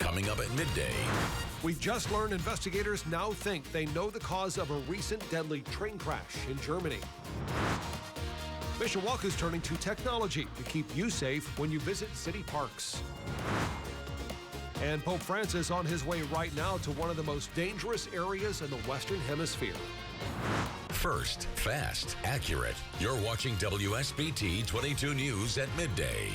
coming up at midday. We just learned investigators now think they know the cause of a recent deadly train crash in Germany. Mishawaka's turning to technology to keep you safe when you visit city parks. And Pope Francis on his way right now to one of the most dangerous areas in the Western Hemisphere. First, fast, accurate. You're watching WSBT 22 News at midday.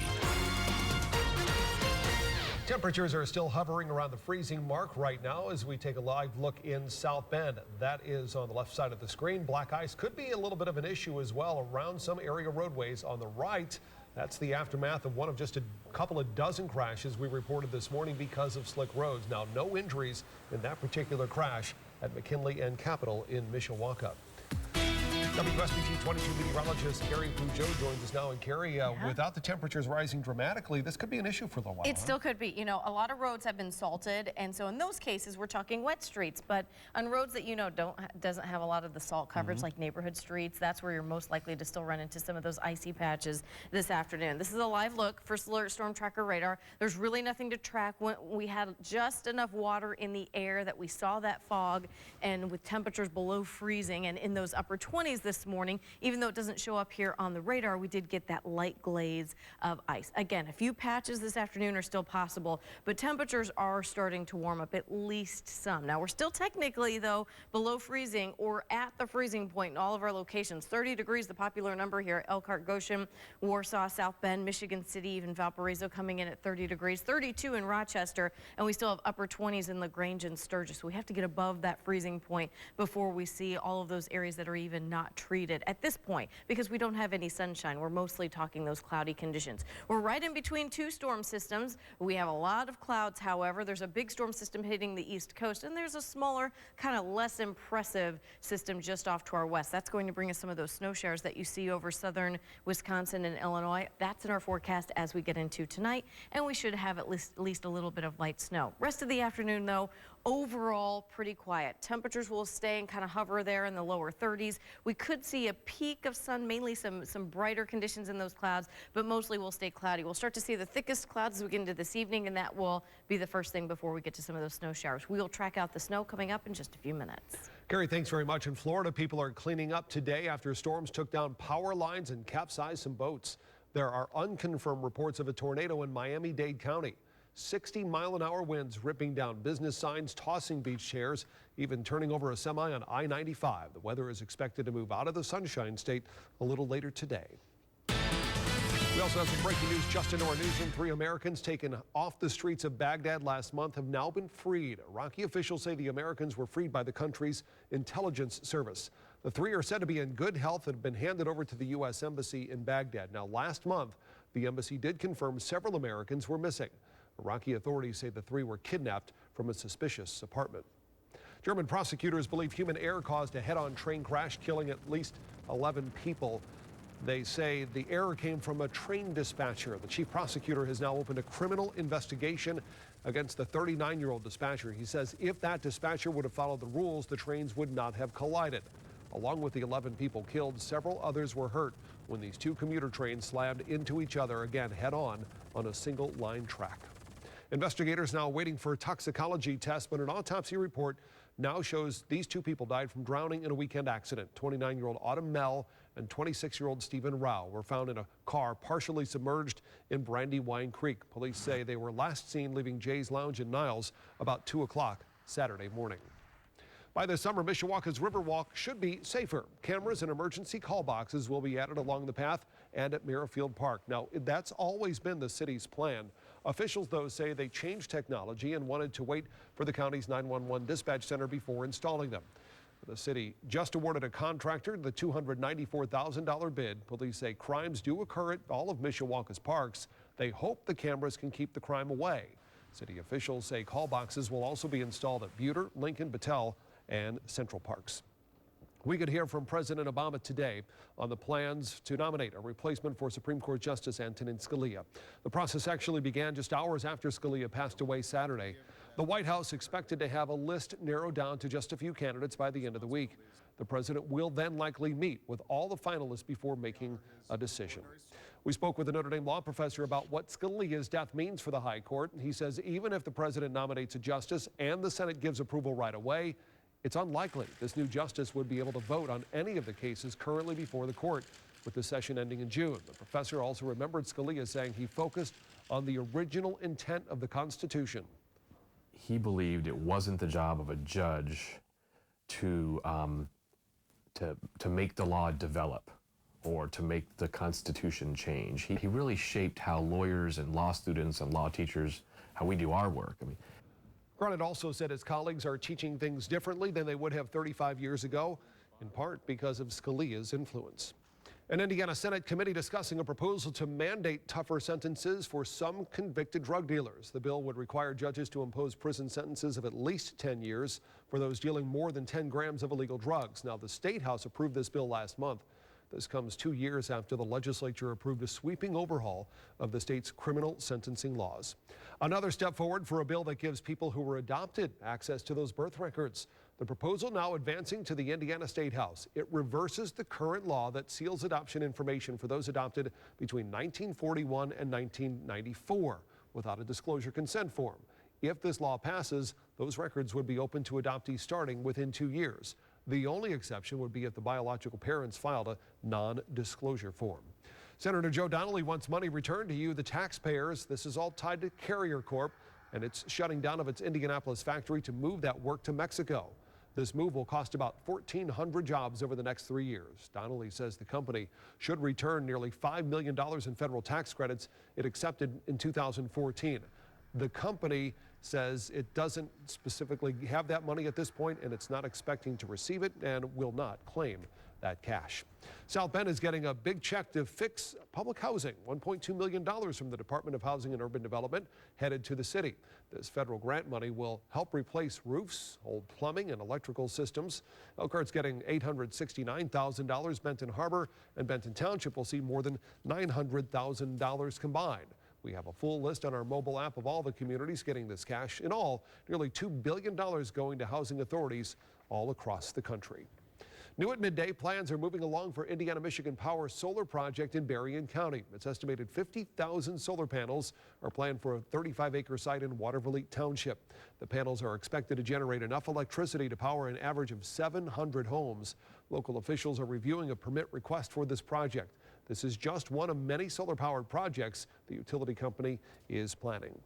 Temperatures are still hovering around the freezing mark right now as we take a live look in South Bend. That is on the left side of the screen. Black ice could be a little bit of an issue as well around some area roadways. On the right, that's the aftermath of one of just a couple of dozen crashes we reported this morning because of slick roads. Now, no injuries in that particular crash at McKinley and Capitol in Mishawaka. WSBT 22 meteorologist Carrie Pujo joins us now. And Carrie, without the temperatures rising dramatically, this could be an issue for a little while. It still could be. You know, a lot of roads have been salted, and so in those cases, we're talking wet streets. But on roads that doesn't have a lot of the salt coverage, like neighborhood streets, that's where you're most likely to still run into some of those icy patches this afternoon. This is a live look. First alert storm tracker radar. There's really nothing to track. We had just enough water in the air that we saw that fog, and with temperatures below freezing and in those upper 20s this morning, even though it doesn't show up here on the radar, we did get that light glaze of ice. Again, a few patches this afternoon are still possible, but temperatures are starting to warm up, at least some. Now, we're still technically, though, below freezing or at the freezing point in all of our locations. 30 degrees, the popular number here at Elkhart, Goshen, Warsaw, South Bend, Michigan City, even Valparaiso coming in at 30 degrees, 32 in Rochester, and we still have upper 20s in LaGrange and Sturgis. So we have to get above that freezing point before we see all of those areas that are even not treated at this point, because we don't have any sunshine. We're mostly talking those cloudy conditions. We're right in between two storm systems. We have a lot of clouds, however. There's a big storm system hitting the east coast, and there's a smaller, kind of less impressive system just off to our west. That's going to bring us some of those snow showers that you see over southern Wisconsin and Illinois. That's in our forecast as we get into tonight, and we should have at least a little bit of light snow. Rest of the afternoon, though, overall pretty quiet. Temperatures will stay and kind of hover there in the lower 30s. We could see a peak of sun, mainly some brighter conditions in those clouds, but mostly will stay cloudy. We'll start to see the thickest clouds as we get into this evening, and that will be the first thing before we get to some of those snow showers. We'll track out the snow coming up in just a few minutes. Carrie, thanks very much. In Florida, people are cleaning up today after storms took down power lines and capsized some boats. There are unconfirmed reports of a tornado in Miami-Dade County. 60-mile-an-hour winds ripping down business signs, tossing beach chairs, even turning over a semi on I-95. The weather is expected to move out of the Sunshine State a little later today. We also have some breaking news just into our newsroom. 3 Americans taken off the streets of Baghdad last month have now been freed. Iraqi officials say the Americans were freed by the country's intelligence service. The 3 are said to be in good health and have been handed over to the U.S. Embassy in Baghdad. Now, last month, the embassy did confirm several Americans were missing. Iraqi authorities say the 3 were kidnapped from a suspicious apartment. German prosecutors believe human error caused a head-on train crash, killing at least 11 people. They say the error came from a train dispatcher. The chief prosecutor has now opened a criminal investigation against the 39-year-old dispatcher. He says if that dispatcher would have followed the rules, the trains would not have collided. Along with the 11 people killed, several others were hurt when these 2 commuter trains slammed into each other, again head-on on a single-line track. Investigators now waiting for a toxicology test, but an autopsy report now shows these 2 people died from drowning in a weekend accident. 29-year-old Autumn Mell and 26-year-old Stephen Rao were found in a car partially submerged in Brandywine Creek. Police say they were last seen leaving Jay's Lounge in Niles about 2 o'clock Saturday morning. By this summer, Mishawaka's Riverwalk should be safer. Cameras and emergency call boxes will be added along the path and at Merrifield Park. Now, that's always been the city's plan. Officials, though, say they changed technology and wanted to wait for the county's 911 dispatch center before installing them. The city just awarded a contractor the $294,000 bid. Police say crimes do occur at all of Mishawaka's parks. They hope the cameras can keep the crime away. City officials say call boxes will also be installed at Buter, Lincoln, Battelle, and Central Parks. We could hear from President Obama today on the plans to nominate a replacement for Supreme Court Justice Antonin Scalia. The process actually began just hours after Scalia passed away Saturday. The White House expected to have a list narrowed down to just a few candidates by the end of the week. The president will then likely meet with all the finalists before making a decision. We spoke with a Notre Dame law professor about what Scalia's death means for the High Court. He says even if the president nominates a justice and the Senate gives approval right away, it's unlikely this new justice would be able to vote on any of the cases currently before the court, with the session ending in June. The professor also remembered Scalia saying he focused on the original intent of the Constitution. He believed it wasn't the job of a judge to make the law develop or to make the Constitution change. He really shaped how lawyers and law students and law teachers, how we do our work. I mean, Garnett also said his colleagues are teaching things differently than they would have 35 years ago, in part because of Scalia's influence. An Indiana Senate committee discussing a proposal to mandate tougher sentences for some convicted drug dealers. The bill would require judges to impose prison sentences of at least 10 years for those dealing more than 10 grams of illegal drugs. Now, the State House approved this bill last month. This comes 2 years after the legislature approved a sweeping overhaul of the state's criminal sentencing laws. Another step forward for a bill that gives people who were adopted access to those birth records. The proposal now advancing to the Indiana State House. It reverses the current law that seals adoption information for those adopted between 1941 and 1994 without a disclosure consent form. If this law passes, those records would be open to adoptees starting within 2 years. The only exception would be if the biological parents filed a non-disclosure form. Senator Joe Donnelly wants money returned to you, the taxpayers. This is all tied to Carrier Corp and its shutting down of its Indianapolis factory to move that work to Mexico. This move will cost about 1,400 jobs over the next 3 years. Donnelly says the company should return nearly $5 million in federal tax credits it accepted in 2014. The company says it doesn't specifically have that money at this point, and it's not expecting to receive it and will not claim that cash. South Bend is getting a big check to fix public housing, $1.2 million from the Department of Housing and Urban Development headed to the city. This federal grant money will help replace roofs, old plumbing, and electrical systems. Elkhart's getting $869,000. Benton Harbor and Benton Township will see more than $900,000 combined. We have a full list on our mobile app of all the communities getting this cash. In all, nearly $2 billion going to housing authorities all across the country. New at midday, plans are moving along for Indiana-Michigan Power solar project in Berrien County. It's estimated 50,000 solar panels are planned for a 35-acre site in Watervliet Township. The panels are expected to generate enough electricity to power an average of 700 homes. Local officials are reviewing a permit request for this project. This is just one of many solar-powered projects the utility company is planning.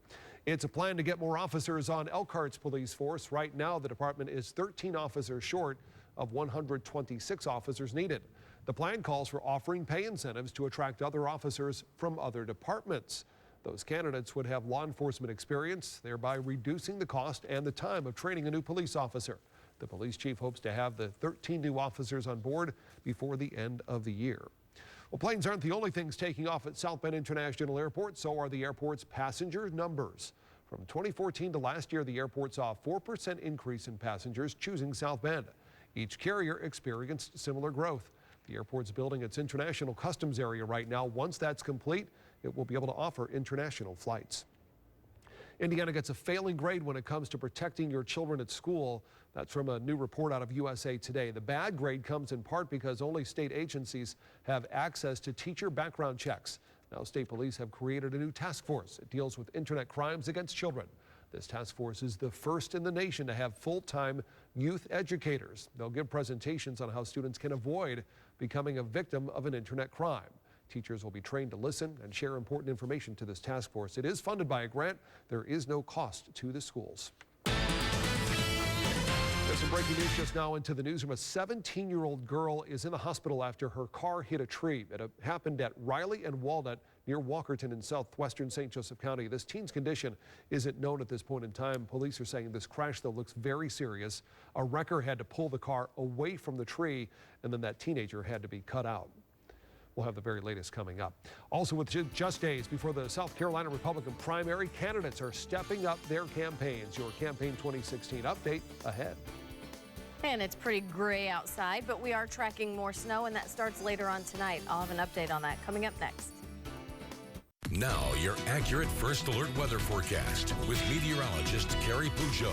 It's a plan to get more officers on Elkhart's police force. Right now, the department is 13 officers short of 126 officers needed. The plan calls for offering pay incentives to attract other officers from other departments. Those candidates would have law enforcement experience, thereby reducing the cost and the time of training a new police officer. The police chief hopes to have the 13 new officers on board before the end of the year. Well, planes aren't the only things taking off at South Bend International Airport. So are the airport's passenger numbers. From 2014 to last year, the airport saw a 4% increase in passengers choosing South Bend. Each carrier experienced similar growth. The airport's building its international customs area right now. Once that's complete, it will be able to offer international flights. Indiana gets a failing grade when it comes to protecting your children at school. That's from a new report out of USA Today. The bad grade comes in part because only state agencies have access to teacher background checks. Now, state police have created a new task force. It deals with internet crimes against children. This task force is the first in the nation to have full-time youth educators. They'll give presentations on how students can avoid becoming a victim of an internet crime. Teachers will be trained to listen and share important information to this task force. It is funded by a grant. There is no cost to the schools. There's some breaking news just now into the newsroom. A 17-year-old girl is in the hospital after her car hit a tree. It happened at Riley and Walnut near Walkerton in southwestern St. Joseph County. This teen's condition isn't known at this point in time. Police are saying this crash, though, looks very serious. A wrecker had to pull the car away from the tree, and then that teenager had to be cut out. We'll have the very latest coming up. Also, with just days before the South Carolina Republican primary, candidates are stepping up their campaigns. Your Campaign 2016 update ahead. And it's pretty gray outside, but we are tracking more snow, and that starts later on tonight. I'll have an update on that coming up next. Now, your accurate first alert weather forecast with meteorologist Carrie Peugeot.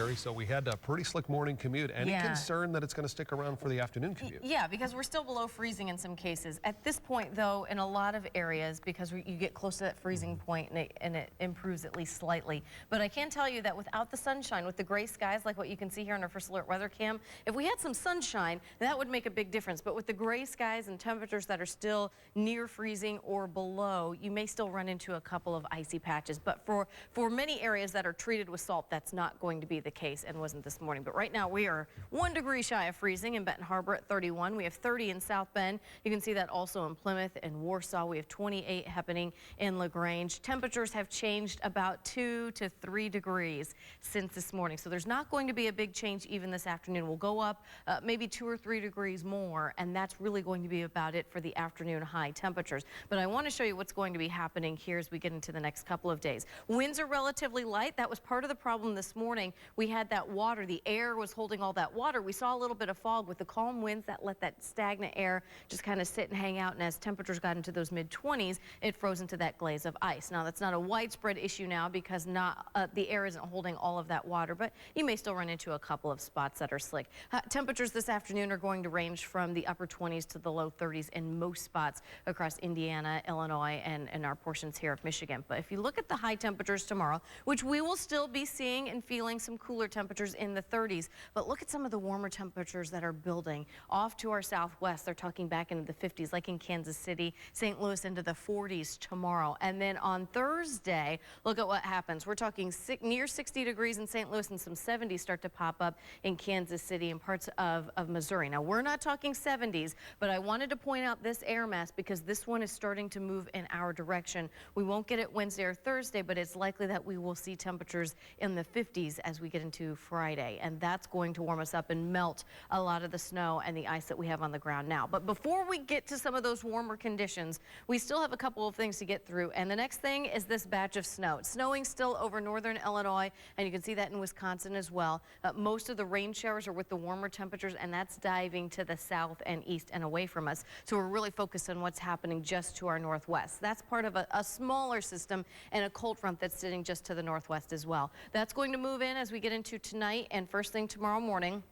Carrie, so we had a pretty slick morning commute. Any Yeah. concern that it's going to stick around for the afternoon commute? Yeah, because we're still below freezing in some cases. At this point, though, in a lot of areas, because you get close to that freezing point and it improves at least slightly. But I can tell you that without the sunshine, with the gray skies, like what you can see here on our First Alert weather cam, if we had some sunshine, that would make a big difference. But with the gray skies and temperatures that are still near freezing or below, you may still run into a couple of icy patches. But for many areas that are treated with salt, that's not going to be the case and wasn't this morning. But right now we are 1 degree shy of freezing in Benton Harbor at 31. We have 30 in South Bend. You can see that also in Plymouth and Warsaw. We have 28 happening in LaGrange. Temperatures have changed about 2 to 3 degrees since this morning. So there's not going to be a big change even this afternoon. We'll go up maybe 2 or 3 degrees more, and that's really going to be about it for the afternoon high temperatures. But I want to show you what's going to be happening here as we get into the next couple of days. Winds are relatively light. That was part of the problem this morning. We had that water. The air was holding all that water. We saw a little bit of fog with the calm winds that let that stagnant air just kind of sit and hang out. And as temperatures got into those mid-20s, it froze into that glaze of ice. Now, that's not a widespread issue now because the air isn't holding all of that water, but you may still run into a couple of spots that are slick. Temperatures this afternoon are going to range from the upper 20s to the low 30s in most spots across Indiana, Illinois, and our portions here of Michigan. But if you look at the high temperatures tomorrow, which we will still be seeing and feeling some cooler temperatures in the 30s, but look at some of the warmer temperatures that are building off to our southwest. They're talking back into the 50s, like in Kansas City, St. Louis into the 40s tomorrow. And then on Thursday, look at what happens. We're talking near 60 degrees in St. Louis and some 70s start to pop up in Kansas City and parts of Missouri. Now, we're not talking 70s, but I wanted to point out this air mass because this one is starting to move in our direction. We won't get it Wednesday or Thursday, but it's likely that we will see temperatures in the 50s as we get into Friday, and that's going to warm us up and melt a lot of the snow and the ice that we have on the ground now. But before we get to some of those warmer conditions, we still have a couple of things to get through, and the next thing is this batch of snow. It's snowing still over northern Illinois, and you can see that in Wisconsin as well. Most of the rain showers are with the warmer temperatures, and that's diving to the south and east and away from us. So we're really focused on what's happening just to our northwest. That's part of a smaller system and a cold front that's sitting just to the northwest as well. That's going to move in as we get into tonight and first thing tomorrow morning.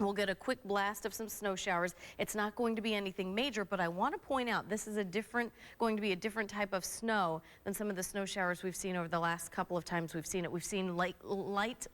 We'll get a quick blast of some snow showers. It's not going to be anything major, but I want to point out this is going to be a different type of snow than some of the snow showers we've seen over the last couple of times we've seen it. We've seen light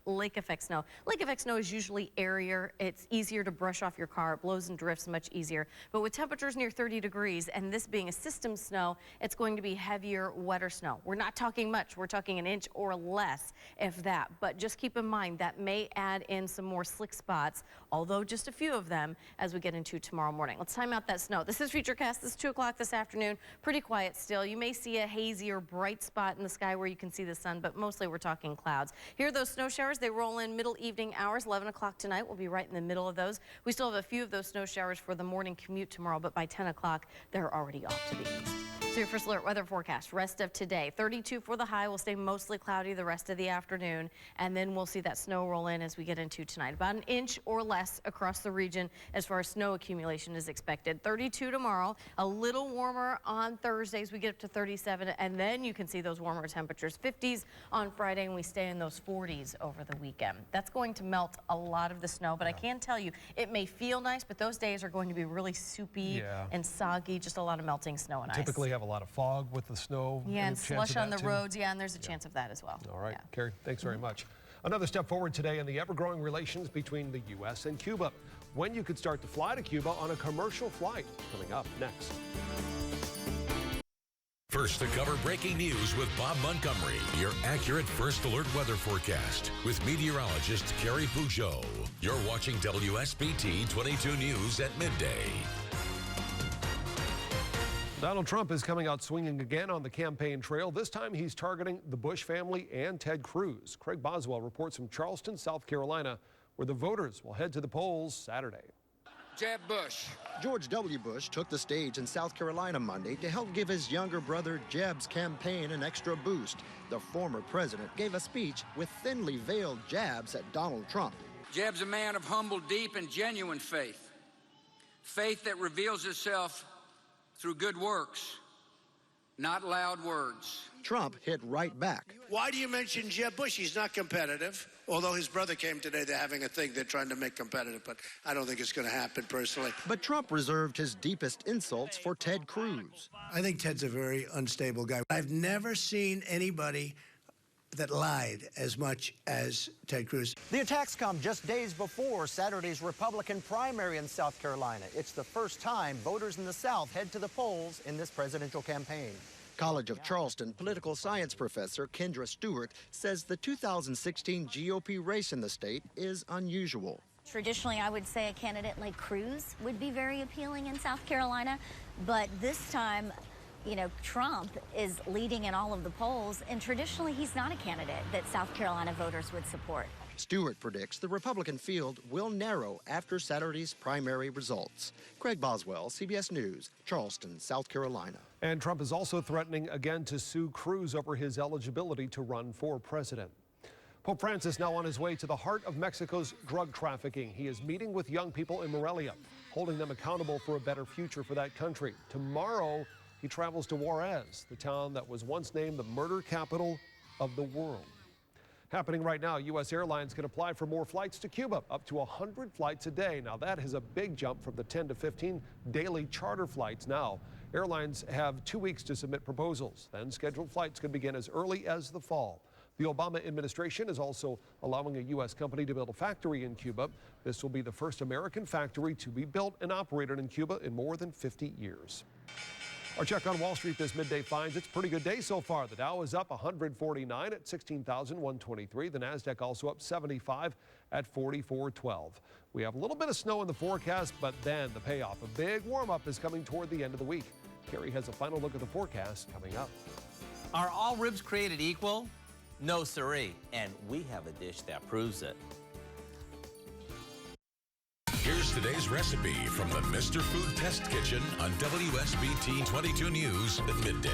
lake effect snow. Lake effect snow is usually airier. It's easier to brush off your car. It blows and drifts much easier. But with temperatures near 30 degrees and this being a system snow, it's going to be heavier, wetter snow. We're not talking much. We're talking an inch or less, if that. But just keep in mind that may add in some more slick spots, although just a few of them as we get into tomorrow morning. Let's time out that snow. This is Futurecast. This is 2 o'clock this afternoon. Pretty quiet still. You may see a hazy or bright spot in the sky where you can see the sun, but mostly we're talking clouds. Here are those snow showers. They roll in middle evening hours. 11 o'clock tonight. We'll be right in the middle of those. We still have a few of those snow showers for the morning commute tomorrow, but by 10 o'clock, they're already off to the east. So your First Alert weather forecast, rest of today. 32 for the high. Will stay mostly cloudy the rest of the afternoon, and then we'll see that snow roll in as we get into tonight. About an inch or less across the region as far as snow accumulation is expected. 32 tomorrow, a little warmer on Thursdays. We get up to 37, and then you can see those warmer temperatures. 50s on Friday, and we stay in those 40s over the weekend. That's going to melt a lot of the snow, but I can tell you it may feel nice, but those days are going to be really soupy and soggy, just a lot of melting snow and ice. Typically have a lot of fog with the snow. Yeah, and slush on the roads. Yeah, and there's a chance of that as well. All right, yeah. Carrie, thanks very much. Another step forward today in the ever-growing relations between the U.S. and Cuba. When you could start to fly to Cuba on a commercial flight. Coming up next. First to cover breaking news with Bob Montgomery, your accurate First Alert weather forecast with meteorologist Carrie Peugeot. You're watching WSBT 22 News at midday. Donald Trump is coming out swinging again on the campaign trail. This time he's targeting the Bush family and Ted Cruz. Craig Boswell reports from Charleston, South Carolina, where the voters will head to the polls Saturday. Jeb Bush. George W. Bush took the stage in South Carolina Monday to help give his younger brother Jeb's campaign an extra boost. The former president gave a speech with thinly veiled jabs at Donald Trump. Jeb's a man of humble, deep, and genuine faith. Faith that reveals itself through good works, not loud words. Trump hit right back. Why do you mention Jeb Bush? He's not competitive. Although his brother came today, they're having a thing they're trying to make competitive, but I don't think it's going to happen personally. But Trump reserved his deepest insults for Ted Cruz. I think Ted's a very unstable guy. I've never seen anybody that lied as much as Ted Cruz. The attacks come just days before Saturday's Republican primary in South Carolina. It's the first time voters in the South head to the polls in this presidential campaign. College of Charleston political science professor Kendra Stewart says the 2016 GOP race in the state is unusual. Traditionally, I would say a candidate like Cruz would be very appealing in South Carolina, but this time, you know, Trump is leading in all of the polls, and traditionally he's not a candidate that South Carolina voters would support. Stewart predicts the Republican field will narrow after Saturday's primary results. Craig Boswell, CBS News, Charleston, South Carolina. And Trump is also threatening again to sue Cruz over his eligibility to run for president. Pope Francis now on his way to the heart of Mexico's drug trafficking. He is meeting with young people in Morelia, holding them accountable for a better future for that country. Tomorrow, he travels to Juarez, the town that was once named the murder capital of the world. Happening right now, U.S. Airlines can apply for more flights to Cuba, up to 100 flights a day. Now that is a big jump from the 10 to 15 daily charter flights now. Airlines have 2 weeks to submit proposals. Then scheduled flights could begin as early as the fall. The Obama administration is also allowing a U.S. company to build a factory in Cuba. This will be the first American factory to be built and operated in Cuba in more than 50 years. Our check on Wall Street this midday finds it's a pretty good day so far. The Dow is up 149 at 16,123. The Nasdaq also up 75 at 4412. We have a little bit of snow in the forecast, but then the payoff. A big warm-up is coming toward the end of the week. Carrie has a final look at the forecast coming up. Are all ribs created equal? No siree. And we have a dish that proves it. Here's today's recipe from the Mr. Food Test Kitchen on WSBT 22 News at midday.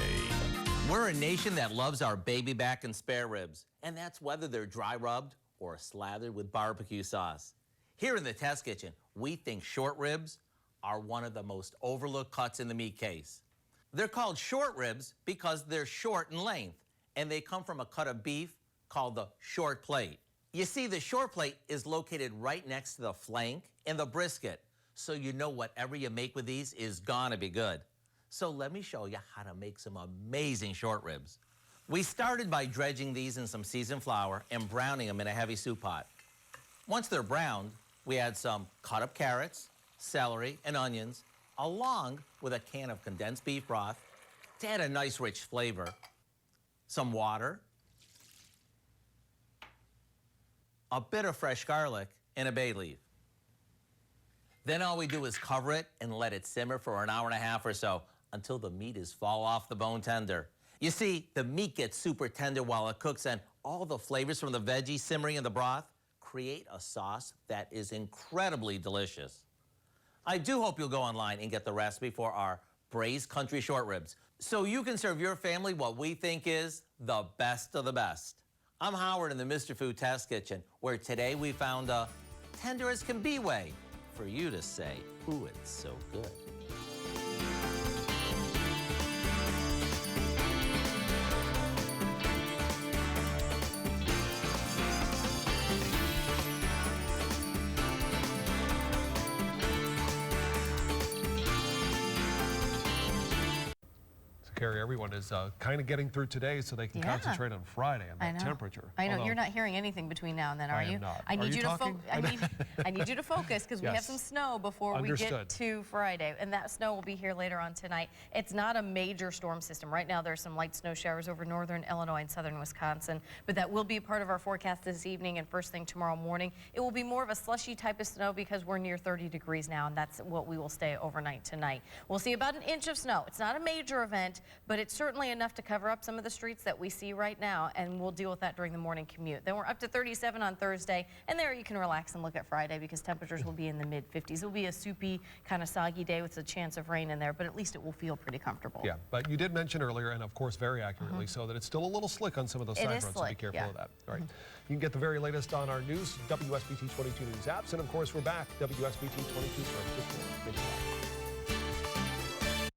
We're a nation that loves our baby back and spare ribs, and that's whether they're dry rubbed or slathered with barbecue sauce. Here in the Test Kitchen, we think short ribs are one of the most overlooked cuts in the meat case. They're called short ribs because they're short in length, and they come from a cut of beef called the short plate. You see, the short plate is located right next to the flank and the brisket, so you know whatever you make with these is gonna be good. So let me show you how to make some amazing short ribs. We started by dredging these in some seasoned flour and browning them in a heavy soup pot. Once they're browned, we add some cut up carrots, celery, and onions, along with a can of condensed beef broth to add a nice rich flavor, some water, a bit of fresh garlic, and a bay leaf. Then all we do is cover it and let it simmer for an hour and a half or so until the meat is fall off the bone tender. You see, the meat gets super tender while it cooks, and all the flavors from the veggies simmering in the broth create a sauce that is incredibly delicious. I do hope you'll go online and get the recipe for our braised country short ribs so you can serve your family what we think is the best of the best. I'm Howard in the Mr. Food Test Kitchen, where today we found a tender as can be way for you to say, ooh, it's so good. Carrie, everyone is kind of getting through today so they can concentrate on Friday on that temperature. I know. You're not hearing anything between now and then, are you? I am not. I need Are you talking? I need you to focus because we have Yes. some snow before we get to Friday, and that snow will be here later on tonight. It's not a major storm system. Right now there's some light snow showers over northern Illinois and southern Wisconsin, but that will be a part of our forecast this evening and first thing tomorrow morning. It will be more of a slushy type of snow because we're near 30 degrees now, and that's what we will stay overnight tonight. We'll see about an inch of snow. It's not a major event, but it's certainly enough to cover up some of the streets that we see right now, and we'll deal with that during the morning commute. Then we're up to 37 on Thursday, and there you can relax and look at Friday because temperatures will be in the mid-50s. It'll be a soupy, kind of soggy day with a chance of rain in there, but at least it will feel pretty comfortable. Yeah, but you did mention earlier, and of course very accurately so, that it's still a little slick on some of those side roads, so be careful of that. All right, you can get the very latest on our news, WSBT 22 News apps, and of course we're back, WSBT 22 first.